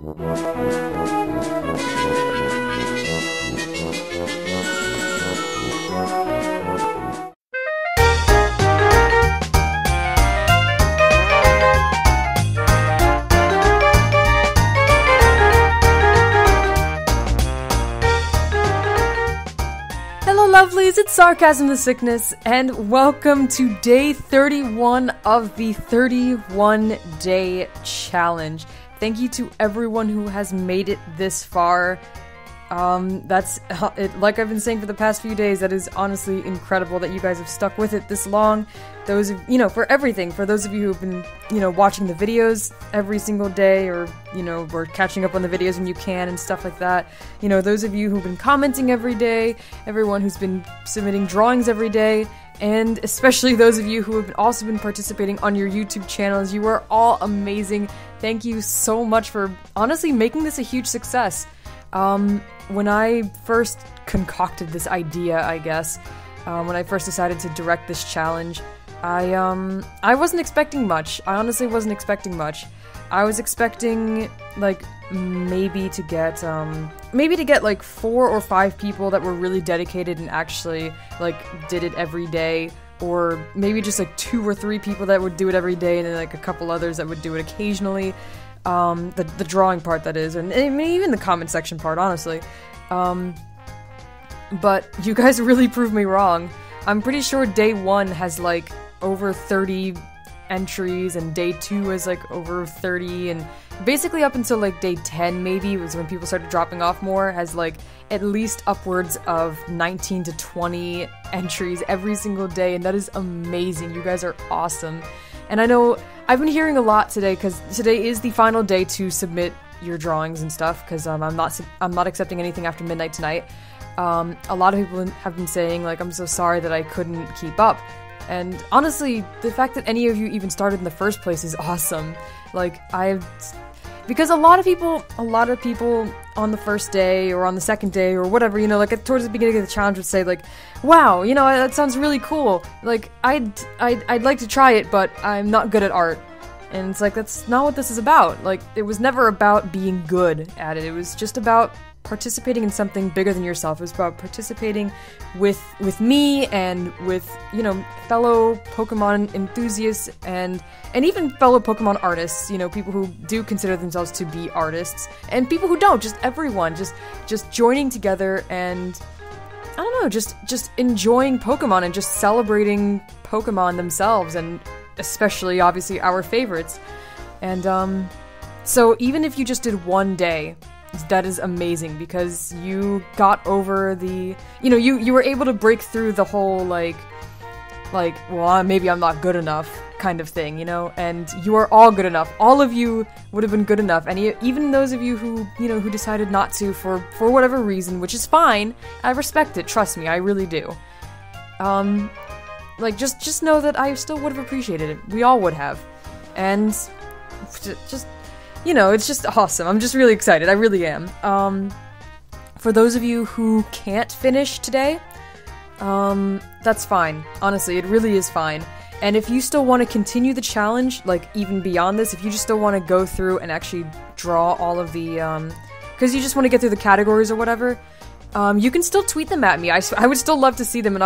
Lovelies, it's Sarcasm the Sickness, and welcome to day 31 of the 31-day challenge. Thank you to everyone who has made it this far. That's it. Like I've been saying for the past few days, that is honestly incredible that you guys have stuck with it this long. Those of, for everything, for those of you who've been, watching the videos every single day, or, we're catching up on the videos when you can and stuff like that. Those of you who've been commenting every day, everyone who's been submitting drawings every day, and especially those of you who have also been participating on your YouTube channels. You are all amazing. Thank you so much for honestly making this a huge success. When I first concocted this idea, I guess, when I first decided to direct this challenge, I wasn't expecting much. I honestly wasn't expecting much. I was expecting, like, maybe to get like 4 or 5 people that were really dedicated and actually, like, did it every day, or maybe just, like, 2 or 3 people that would do it every day, and then, like, a couple others that would do it occasionally. The drawing part, that is, and even the comment section part, honestly. But you guys really proved me wrong. I'm pretty sure day 1 has, like, over 30 entries, and day 2 is, like, over 30, and basically up until, like, day 10, maybe, was when people started dropping off more, has, like, at least upwards of 19 to 20 entries every single day, and that is amazing. You guys are awesome. And I know I've been hearing a lot today, because today is the final day to submit your drawings and stuff, because I'm not accepting anything after midnight tonight. A lot of people have been saying, like, I'm so sorry that I couldn't keep up. And honestly, the fact that any of you even started in the first place is awesome. Like, because a lot of people on the first day or on the second day or whatever, like towards the beginning of the challenge would say, like, wow, that sounds really cool. Like, I'd like to try it, but I'm not good at art. And it's like, that's not what this is about. Like, it was never about being good at it. It was just about participating in something bigger than yourself. It was about participating with me and with, fellow Pokemon enthusiasts and even fellow Pokemon artists, people who do consider themselves to be artists, and people who don't, just everyone, just joining together and, I don't know, just enjoying Pokemon and just celebrating Pokemon themselves, and especially, obviously, our favorites. And, so even if you just did one day, that is amazing, because you got over the, you were able to break through the whole, like, well, maybe I'm not good enough kind of thing, and you are all good enough. All of you would have been good enough, and even those of you who, who decided not to for whatever reason, which is fine. I respect it, trust me, I really do. Like, just know that I still would have appreciated it. We all would have. And just, it's just awesome. I'm just really excited. I really am. For those of you who can't finish today, that's fine. Honestly, it really is fine. And if you still want to continue the challenge, like, even beyond this, if you just still want to go through and actually draw all of the, because you just want to get through the categories or whatever, you can still tweet them at me. I would still love to see them, and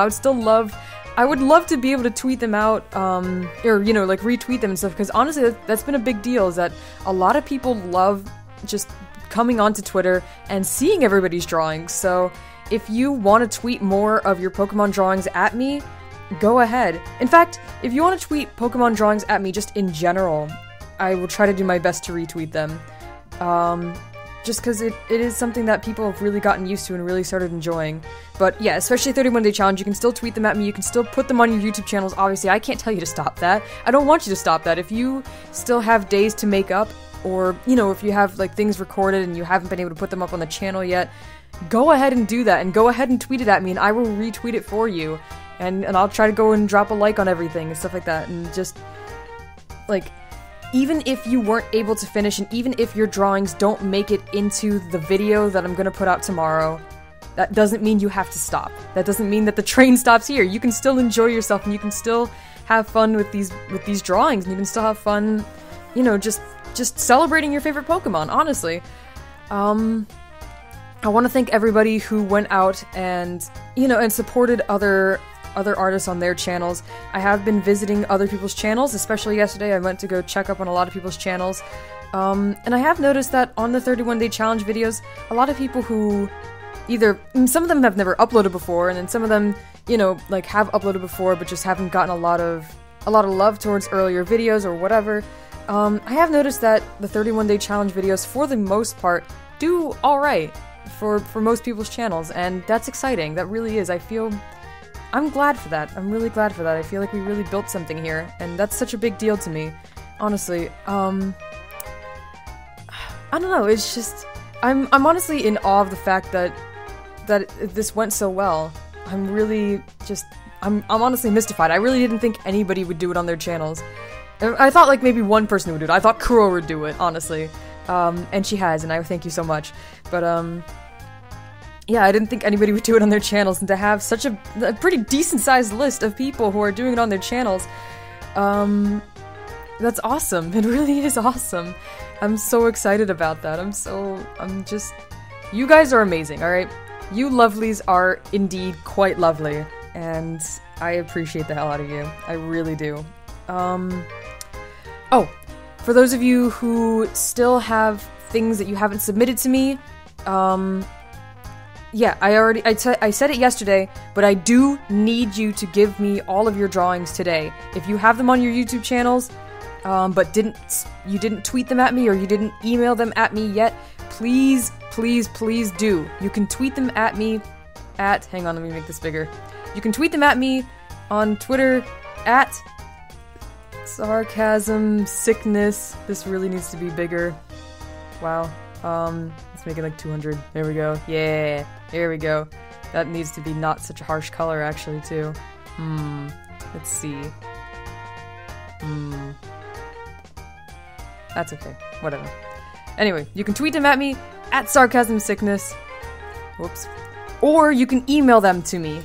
I would love to be able to tweet them out, or, like, retweet them and stuff, because honestly, that's been a big deal, is that a lot of people love just coming onto Twitter and seeing everybody's drawings. So if you want to tweet more of your Pokemon drawings at me, go ahead. In fact, if you want to tweet Pokemon drawings at me just in general, I will try to do my best to retweet them. Just because it is something that people have really gotten used to and really started enjoying. But yeah, especially 31-day challenge, you can still tweet them at me, you can still put them on your YouTube channels. Obviously, I can't tell you to stop that. I don't want you to stop that. If you still have days to make up, or, if you have, like, things recorded and you haven't been able to put them up on the channel yet, go ahead and do that, and go ahead and tweet it at me, and I will retweet it for you. And I'll try to go and drop a like on everything and stuff like that, and just, like, even if you weren't able to finish, and even if your drawings don't make it into the video that I'm gonna put out tomorrow, that doesn't mean you have to stop. That doesn't mean that the train stops here. You can still enjoy yourself, and you can still have fun with these drawings, and you can still have fun, just just celebrating your favorite Pokemon, honestly. I want to thank everybody who went out and, you know, and supported other artists on their channels. I have been visiting other people's channels, especially yesterday. I went to go check up on a lot of people's channels. And I have noticed that on the 31-day challenge videos, a lot of people who some of them have never uploaded before, and then some of them, you know, like have uploaded before but just haven't gotten a lot of love towards earlier videos or whatever. I have noticed that the 31-day challenge videos, for the most part, do alright for most people's channels, and that's exciting. That really is. I'm glad for that. I'm really glad for that. I feel like we really built something here, and that's such a big deal to me, honestly. I don't know, it's just, I'm honestly in awe of the fact that this went so well. I'm really just, I'm honestly mystified. I really didn't think anybody would do it on their channels. I thought like maybe one person would do it. I thought Kuro would do it, honestly. And she has, and I thank you so much. But, yeah, I didn't think anybody would do it on their channels, and to have such a pretty decent-sized list of people who are doing it on their channels, that's awesome. It really is awesome. I'm so excited about that. You guys are amazing, alright? You lovelies are indeed quite lovely, and I appreciate the hell out of you. I really do. Oh, for those of you who still have things that you haven't submitted to me, yeah, I said it yesterday, but I do need you to give me all of your drawings today. If you have them on your YouTube channels, but you didn't tweet them at me or you didn't email them at me yet, please, please, please do. You can tweet them at me at, hang on, let me make this bigger. You can tweet them at me on Twitter at Sarcasm Sickness. This really needs to be bigger. Wow. Let's make it like 200. There we go. Yeah, there we go. That needs to be not such a harsh color, actually, too. Let's see. That's okay. Whatever. Anyway, you can tweet them at me at Sarcasm Sickness. Whoops. Or you can email them to me.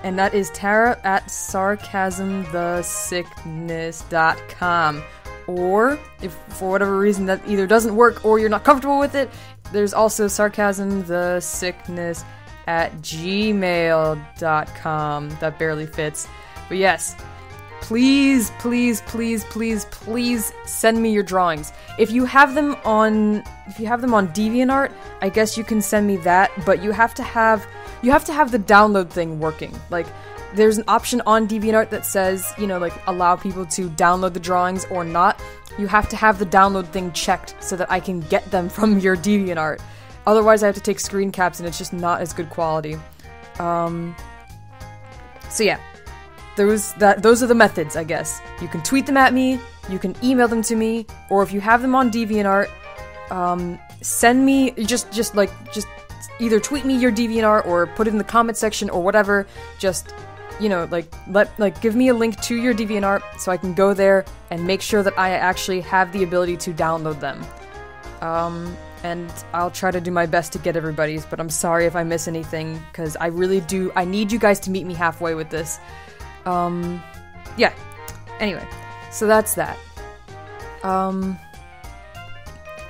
And that is Tara at sarcasmthesickness.com. Or, if for whatever reason that either doesn't work or you're not comfortable with it, there's also sarcasmthesickness at gmail.com. That barely fits. But yes, please, please, please, please, please send me your drawings. If you have them on DeviantArt, I guess you can send me that, but you have to have the download thing working. Like, there's an option on DeviantArt that says, you know, like, allow people to download the drawings or not. You have to have the download thing checked so that I can get them from your DeviantArt. Otherwise, I have to take screen caps and it's just not as good quality. So yeah, those are the methods, I guess. You can tweet them at me, you can email them to me, or if you have them on DeviantArt, send me, just either tweet me your DeviantArt or put it in the comment section or whatever. Just, you know, give me a link to your DeviantArt so I can go there and make sure that I actually have the ability to download them. And I'll try to do my best to get everybody's, but I'm sorry if I miss anything, because I really do, I need you guys to meet me halfway with this. Yeah. Anyway, so that's that.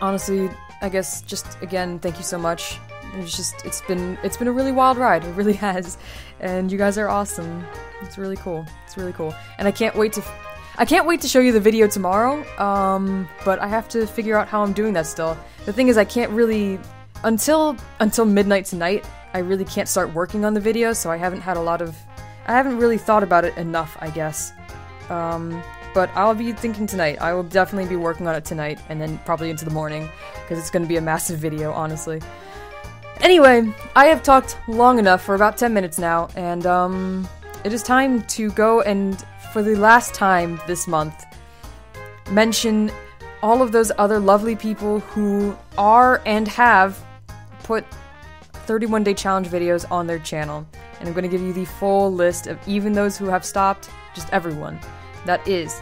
Honestly, I guess just, again, thank you so much. It's been a really wild ride. It really has. And you guys are awesome. It's really cool. It's really cool. And I can't wait to show you the video tomorrow, but I have to figure out how I'm doing that still. The thing is, I can't really, until midnight tonight, I really can't start working on the video, so I haven't really thought about it enough, I guess. But I'll be thinking tonight. I will definitely be working on it tonight, and then probably into the morning, because it's going to be a massive video, honestly. Anyway, I have talked long enough for about 10 minutes now, and it is time to go and, for the last time this month, mention all of those other lovely people who are and have put 31-day challenge videos on their channel. And I'm going to give you the full list of even those who have stopped, just everyone. That is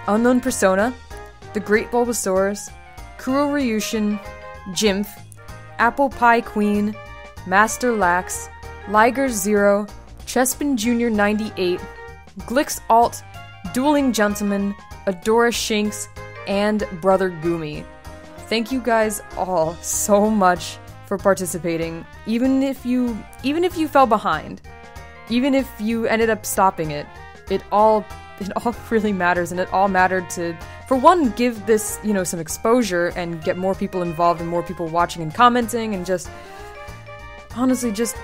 Unknown Persona, The Great Bulbasaurus, Kuro Ryushin, Jimph, Apple Pie Queen, Master Lax, Liger Zero, Chespin Jr. 98, Glix Alt, Dueling Gentleman, Adora Shinx, and Brother Gumi. thank you guys all so much for participating. Even if you fell behind, even if you ended up stopping it, it all really matters, and it all mattered to, for one, give this, you know, some exposure and get more people involved and more people watching and commenting, and just honestly just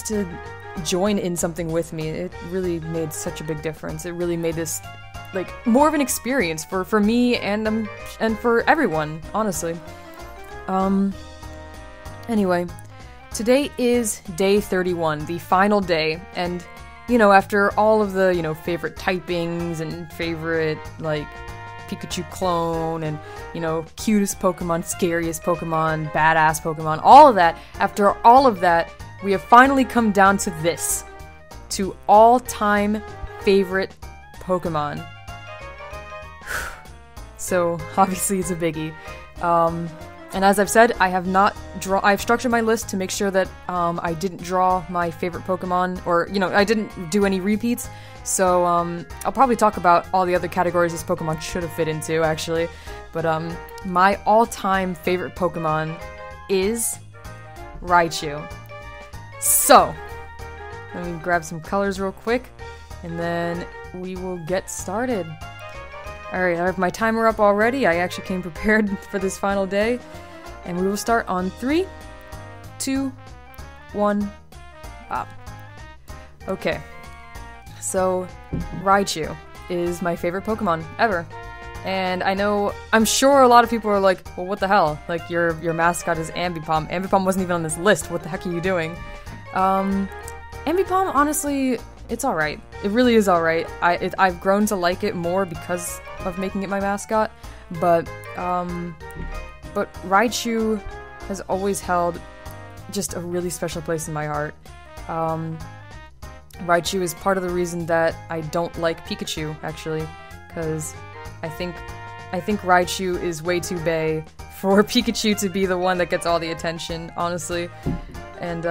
to join in something with me. It really made such a big difference. It really made this like more of an experience for me and for everyone, honestly. Anyway, today is day 31, the final day, and you know, after all of the, you know, favorite typings and favorite, like, Pikachu clone and, you know, cutest Pokemon, scariest Pokemon, badass Pokemon, all of that, after all of that, we have finally come down to this. To all-time favorite Pokemon. So, obviously it's a biggie. And as I've said, I've structured my list to make sure that I didn't draw my favorite Pokemon, or, you know, I didn't do any repeats, so I'll probably talk about all the other categories this Pokemon should have fit into, actually. But my all-time favorite Pokemon is Raichu. So, let me grab some colors real quick, and then we will get started. Alright, I have my timer up already. I actually came prepared for this final day. And we will start on 3, 2, 1, up. Okay. So, Raichu is my favorite Pokemon ever. And I'm sure a lot of people are like, well, what the hell? Like, your mascot is Ambipom. Ambipom wasn't even on this list. What the heck are you doing? Ambipom, honestly, it's alright. It really is alright. I've grown to like it more because of making it my mascot, but Raichu has always held just a really special place in my heart. Raichu is part of the reason that I don't like Pikachu, actually, because I think Raichu is way too bae for Pikachu to be the one that gets all the attention, honestly. And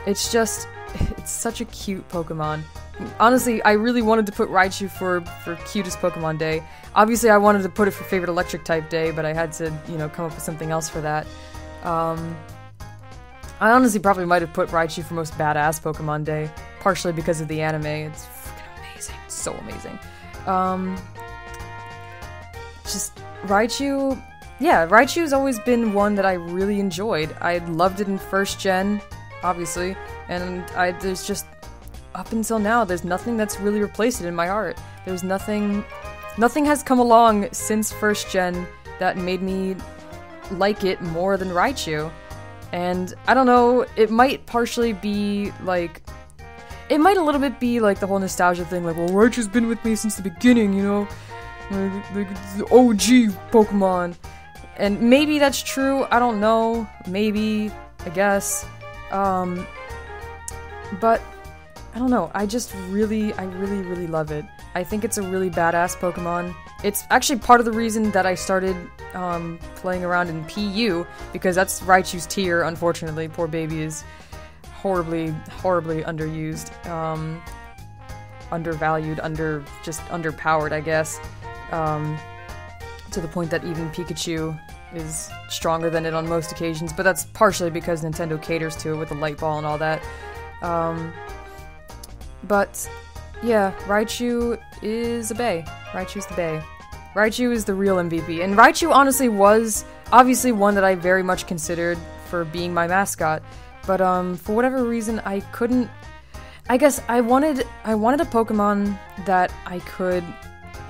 it's such a cute Pokemon. Honestly, I really wanted to put Raichu for cutest Pokemon day. Obviously, I wanted to put it for favorite electric type day, but I had to, you know, come up with something else for that. I honestly probably might have put Raichu for most badass Pokemon day, partially because of the anime. It's freaking amazing. It's so amazing. Just Raichu. Yeah, Raichu's always been one that I really enjoyed. I loved it in first gen, obviously, and there's just, up until now, there's nothing that's really replaced it in my heart. There's nothing has come along since first gen that made me like it more than Raichu. And I don't know, it might partially be like, it might a little bit be like the whole nostalgia thing, like, well, Raichu's been with me since the beginning, you know, like the OG Pokemon. And maybe that's true, I don't know, maybe, I guess, but I don't know, I really love it. I think it's a really badass Pokemon. It's actually part of the reason that I started playing around in PU, because that's Raichu's tier, unfortunately. Poor baby is horribly underused, undervalued, just underpowered, I guess, to the point that even Pikachu is stronger than it on most occasions, but that's partially because Nintendo caters to it with the light ball and all that. But yeah, Raichu is a bae. Raichu's the bae. Raichu is the real MVP, and Raichu honestly was obviously one that I very much considered for being my mascot, but for whatever reason I couldn't. I guess I wanted a Pokemon that I could,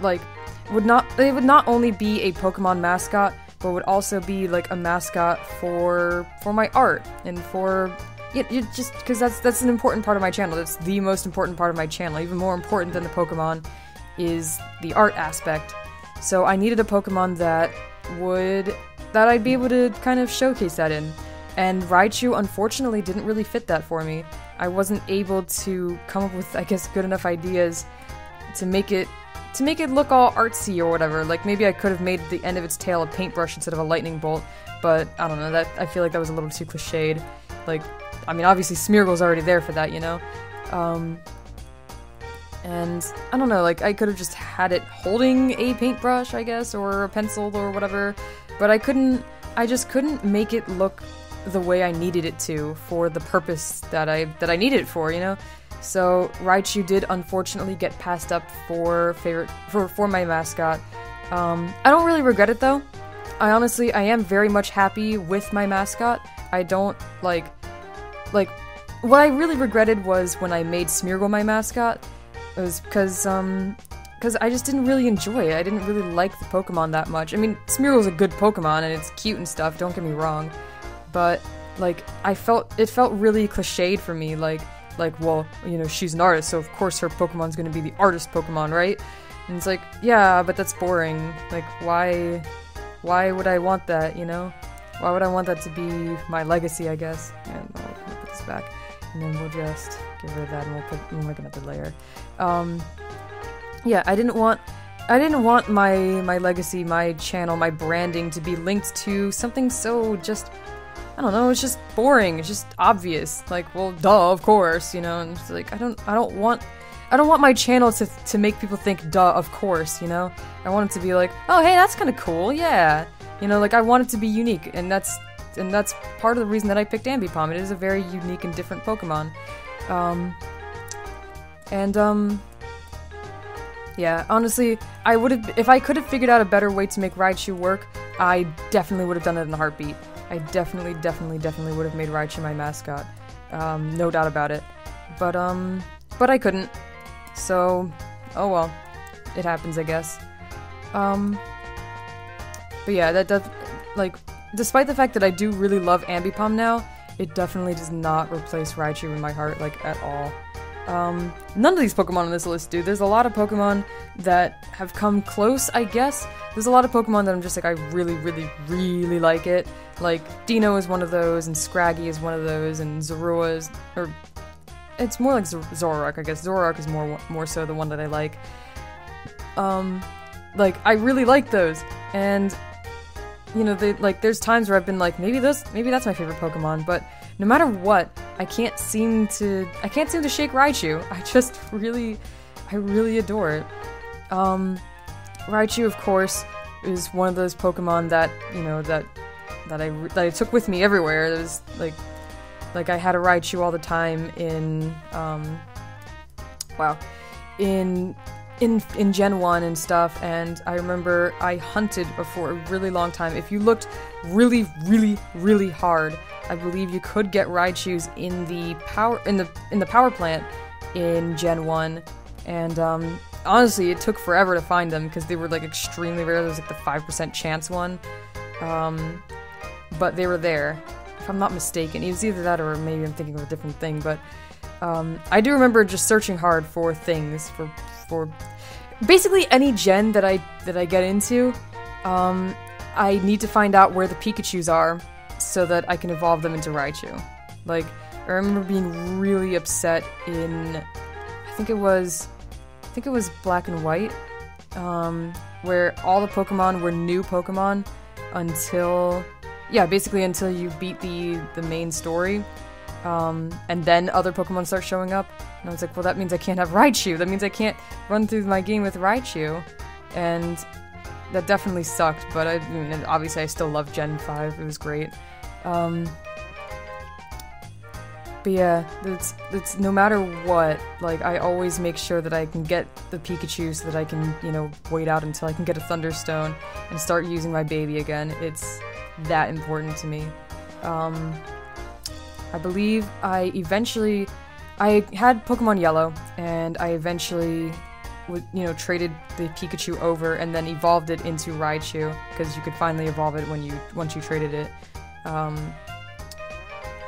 like, it would not only be a Pokemon mascot, but would also be like a mascot for my art, and for just because that's an important part of my channel. That's the most important part of my channel. Even more important than the Pokemon is the art aspect. So I needed a Pokemon that I'd be able to kind of showcase that in. And Raichu, unfortunately, didn't really fit that for me. I wasn't able to come up with, I guess, good enough ideas to make it look all artsy or whatever. Like, maybe I could have made the end of its tail a paintbrush instead of a lightning bolt, but I don't know, I feel like that was a little too cliched. Like, I mean, obviously Smeargle's already there for that, you know? And I don't know, like, I could have just had it holding a paintbrush, I guess, or a pencil or whatever, but I just couldn't make it look the way I needed it to for the purpose that I needed it for, you know? So Raichu did unfortunately get passed up for my mascot. I don't really regret it though. I am very much happy with my mascot. I don't like what I really regretted was when I made Smeargle my mascot. It was because I just didn't really enjoy it. I didn't really like the Pokemon that much. I mean, Smeargle's a good Pokemon and it's cute and stuff, don't get me wrong. But, like, it felt really cliched for me, like, well, you know, she's an artist, so of course her Pokemon's gonna be the artist Pokemon, right? And it's like, yeah, but that's boring. Like, why would I want that, you know? Why would I want that to be my legacy, I guess? And I'll put this back. And then we'll just get rid of that and we'll make another layer. Yeah, I didn't want my legacy, my channel, my branding to be linked to something so just, I don't know, it's just boring, it's just obvious. Like, well, duh, of course, you know, and it's like, I don't want my channel to make people think, duh, of course, you know? I want it to be like, oh, hey, that's kind of cool, yeah. You know, like, I want it to be unique, and that's part of the reason that I picked Ambipom. It is a very unique and different Pokemon. Yeah, honestly, if I could have figured out a better way to make Raichu work, I definitely would have done it in a heartbeat. I definitely would have made Raichu my mascot. No doubt about it. But I couldn't. So, oh well. It happens, I guess. But yeah, that does, like, despite the fact that I do really love Ambipom now, it definitely does not replace Raichu in my heart, like, at all. None of these Pokemon on this list do. There's a lot of Pokemon that have come close, I guess. There's a lot of Pokemon that I'm just like, I really like it. Like, Dino is one of those, and Scraggy is one of those, and Zorua is, or, it's more like Zoroark, I guess. Zoroark is more so the one that I like. Like, I really like those, and, you know, there's times where I've been like, maybe that's my favorite Pokemon, but no matter what, I can't seem to shake Raichu. I really adore it. Raichu, of course, is one of those Pokemon that, you know, that I took with me everywhere. It was like I had a Raichu all the time in in Gen 1 and stuff, and I remember I hunted for a really long time. If you looked really hard, I believe you could get Raichus in the power plant in Gen 1, and honestly, it took forever to find them because they were like extremely rare. There was like the 5% chance one, but they were there, if I'm not mistaken. It was either that or maybe I'm thinking of a different thing, but I do remember just searching hard for things for basically any gen that I get into. I need to find out where the Pikachus are so that I can evolve them into Raichu. Like, I remember being really upset in, I think it was Black and White, where all the Pokemon were new Pokemon until you beat the main story. And then other Pokemon start showing up, and I was like, well, that means I can't have Raichu, that means I can't run through my game with Raichu, and that definitely sucked, but I mean, obviously I still love Gen 5, it was great. But yeah, it's no matter what, like, I always make sure that I can get the Pikachu so that I can, you know, wait out until I can get a Thunderstone and start using my baby again. It's that important to me. I believe I had Pokemon Yellow, and I eventually, you know, traded the Pikachu over and then evolved it into Raichu, because you could finally evolve it once you traded it.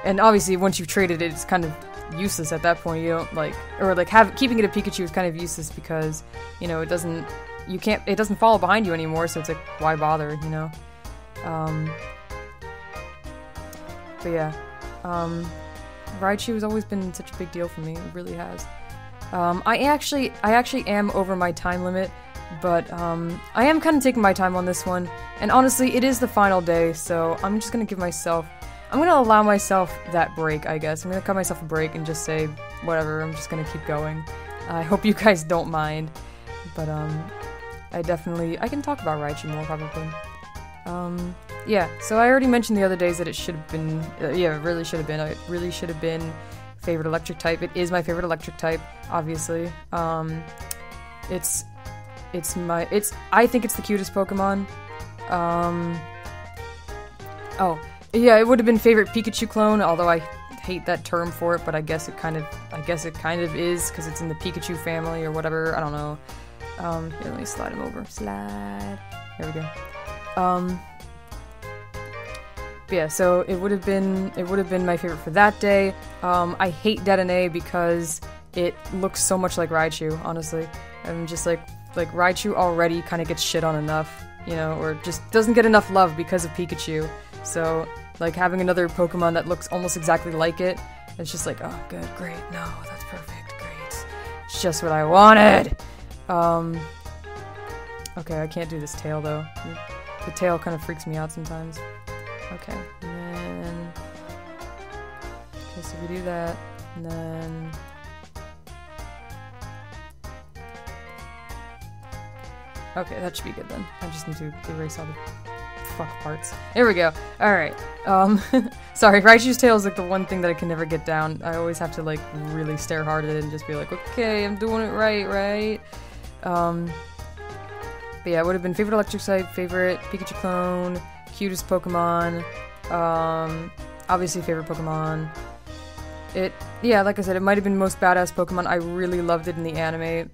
And obviously, once you've traded it, it's kind of useless at that point. You don't keeping it a Pikachu is kind of useless because, you know, it doesn't follow behind you anymore, so it's like, why bother, you know? But yeah. Raichu has always been such a big deal for me, it really has. I actually am over my time limit, but I am kind of taking my time on this one, and honestly, it is the final day, so I'm just gonna allow myself that break, I guess. I'm gonna cut myself a break and just say, whatever, I'm just gonna keep going. I hope you guys don't mind, but I can talk about Raichu more probably. Yeah, so I already mentioned the other days that it should have been, yeah, it really should have been. It really should have been favorite electric type. It is my favorite electric type, obviously. I think it's the cutest Pokemon. Oh, yeah, it would have been favorite Pikachu clone, although I hate that term for it, but I guess it kind of is, because it's in the Pikachu family or whatever, I don't know. Here, let me slide him over. Slide. There we go. Yeah, so it would have been my favorite for that day. I hate Dedenne because it looks so much like Raichu, honestly. I'm just like Raichu already kind of gets shit on enough, you know, or just doesn't get enough love because of Pikachu. So, like, having another Pokemon that looks almost exactly like it, it's just like, oh, good, great, no, that's perfect, great. It's just what I wanted! Okay, I can't do this tail, though. The tail kind of freaks me out sometimes. Okay, and then... Okay, so we do that, and then... Okay, that should be good then. I just need to erase all the fuck parts. There we go. Alright. Sorry, Raichu's tail is like the one thing that I can never get down. I always have to like really stare hard at it and just be like, okay, I'm doing it right? But yeah, it would have been favorite electric type, favorite Pikachu clone, cutest Pokemon, obviously favorite Pokemon. Yeah, like I said, it might have been most badass Pokemon. I really loved it in the anime.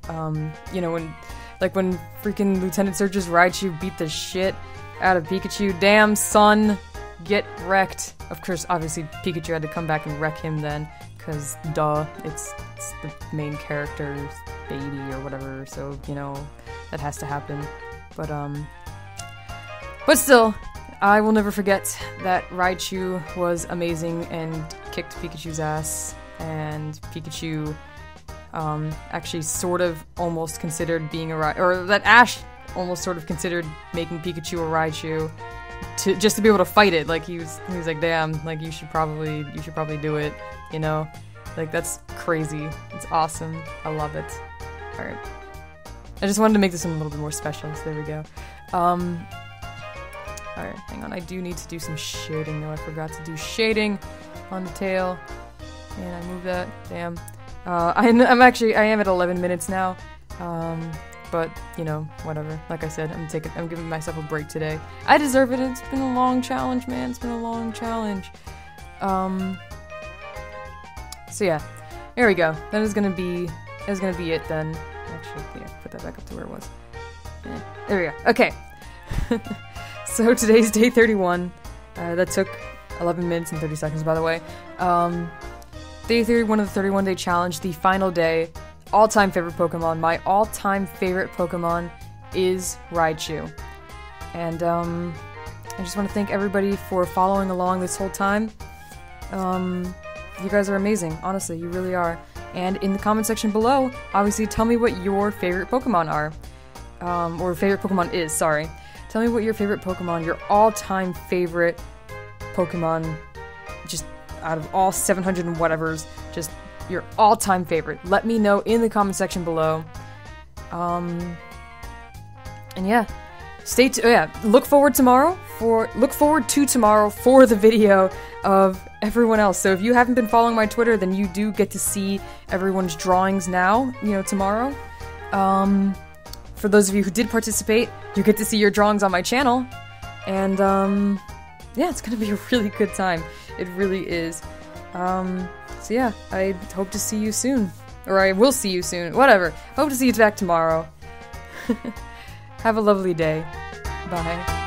You know, when freaking Lieutenant Surge's Raichu beat the shit out of Pikachu. Damn, son, get wrecked. Of course, obviously, Pikachu had to come back and wreck him then, because, duh, it's the main character's baby or whatever, so, you know, that has to happen. But still, I will never forget that Raichu was amazing and kicked Pikachu's ass, and Pikachu, actually sort of almost considered being a Raichu, or that Ash almost sort of considered making Pikachu a Raichu just to be able to fight it. Like he was like, damn, like you should probably do it, you know? Like that's crazy. It's awesome. I love it. Alright. I just wanted to make this one a little bit more special, so there we go. Alright, hang on. I do need to do some shading though. I forgot to do shading on the tail. And I moved that. Damn. I am at 11 minutes now. But, you know, whatever. Like I said, I'm giving myself a break today. I deserve it. It's been a long challenge, man. It's been a long challenge. So yeah. There we go. That is gonna be it then. Actually, yeah, put that back up to where it was. Yeah, there we go. Okay. So today's day 31. That took 11 minutes and 30 seconds, by the way. Day 31 of the 31-day challenge, the final day. All-time favorite Pokemon. My all-time favorite Pokemon is Raichu. And, I just want to thank everybody for following along this whole time. You guys are amazing. Honestly, you really are. And in the comment section below, obviously, tell me what your favorite Pokemon are. Or favorite Pokemon is, sorry. Tell me what your favorite Pokemon, your all-time favorite Pokemon, just out of all 700 and whatevers, just your all-time favorite. Let me know in the comment section below. And yeah, look forward to tomorrow for the video of everyone else. So if you haven't been following my Twitter, then you do get to see everyone's drawings now, you know, tomorrow. For those of you who did participate, you get to see your drawings on my channel. And yeah, it's gonna be a really good time. It really is. So yeah, I hope to see you soon. Or I will see you soon. Whatever. Hope to see you back tomorrow. Have a lovely day. Bye.